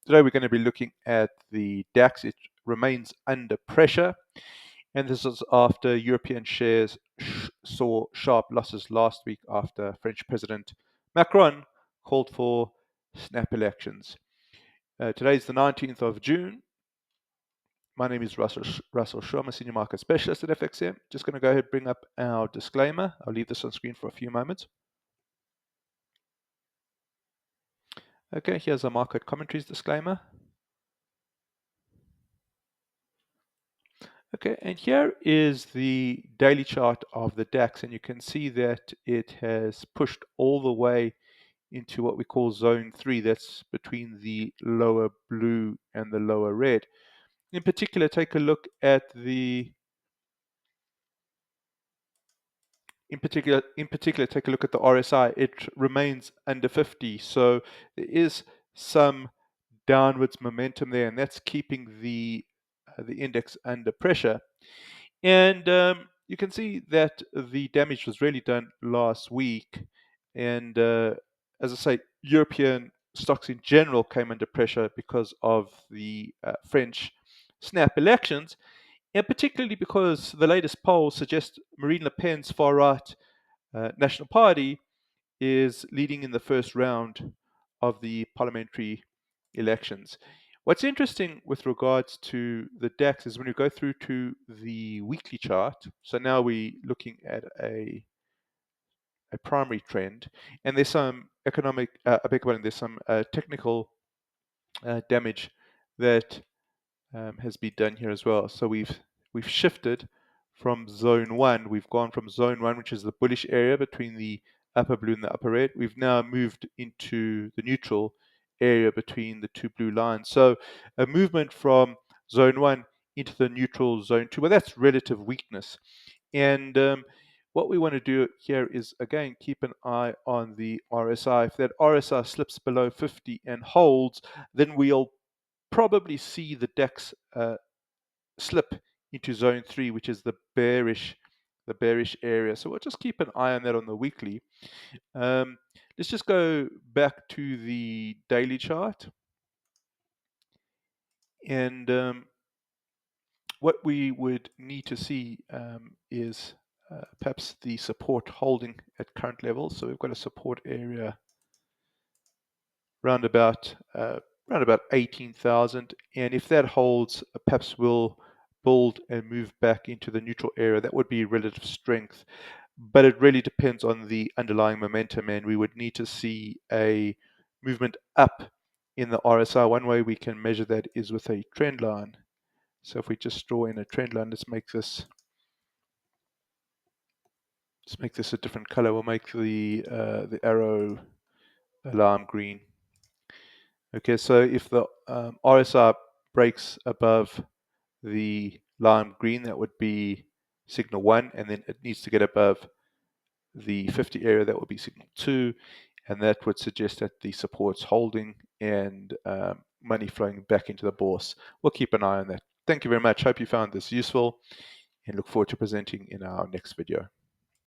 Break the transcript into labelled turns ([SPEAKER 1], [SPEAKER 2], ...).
[SPEAKER 1] Today we're going to be looking at the DAX. It remains under pressure, and this is after European shares saw sharp losses last week after French President Macron called for snap elections. Today is the 19th of June. My name is Russell Shaw. I'm a senior market specialist at FXCM. Just going to go ahead and bring up our disclaimer. I'll leave this on screen for a few moments. Okay, here's our market commentaries disclaimer. Okay, and here is the daily chart of the DAX, and you can see that it has pushed all the way into what we call zone 3. That's between the lower blue and the lower red. In particular, take a look at the take a look at the RSI. It remains under 50, so there is some downwards momentum there, and that's keeping the index under pressure. And you can see that the damage was really done last week, and as I say, European stocks in general came under pressure because of the French snap elections, and particularly because the latest polls suggest Marine Le Pen's far-right National Party is leading in the first round of the parliamentary elections. What's interesting with regards to the DAX is when you go through to the weekly chart. So now we're looking at a primary trend, and there's some there's some technical damage that has been done here as well. So we've shifted from zone 1. We've gone from zone 1, which is the bullish area between the upper blue and the upper red. We've now moved into the neutral area between the two blue lines. So a movement from zone 1 into the neutral zone 2. Well, that's relative weakness. And what we want to do here is, again, keep an eye on the RSI. If that RSI slips below 50 and holds, then we'll probably see the DAX slip into zone 3, which is the bearish area. So we'll just keep an eye on that on the weekly. Let's just go back to the daily chart, and what we would need to see is perhaps the support holding at current levels. So we've got a support area round about 18,000, and if that holds, perhaps we'll build and move back into the neutral area. That would be relative strength, but it really depends on the underlying momentum, and we would need to see a movement up in the RSI. One way we can measure that is with a trend line. So if we just draw in a trend line, let's make this a different color. We'll make the arrow lime green. Okay, so if the RSI breaks above the lime green, that would be signal 1, and then it needs to get above the 50 area, that would be signal 2, and that would suggest that the support's holding and money flowing back into the bourse. We'll keep an eye on that. Thank you very much. Hope you found this useful, and look forward to presenting in our next video.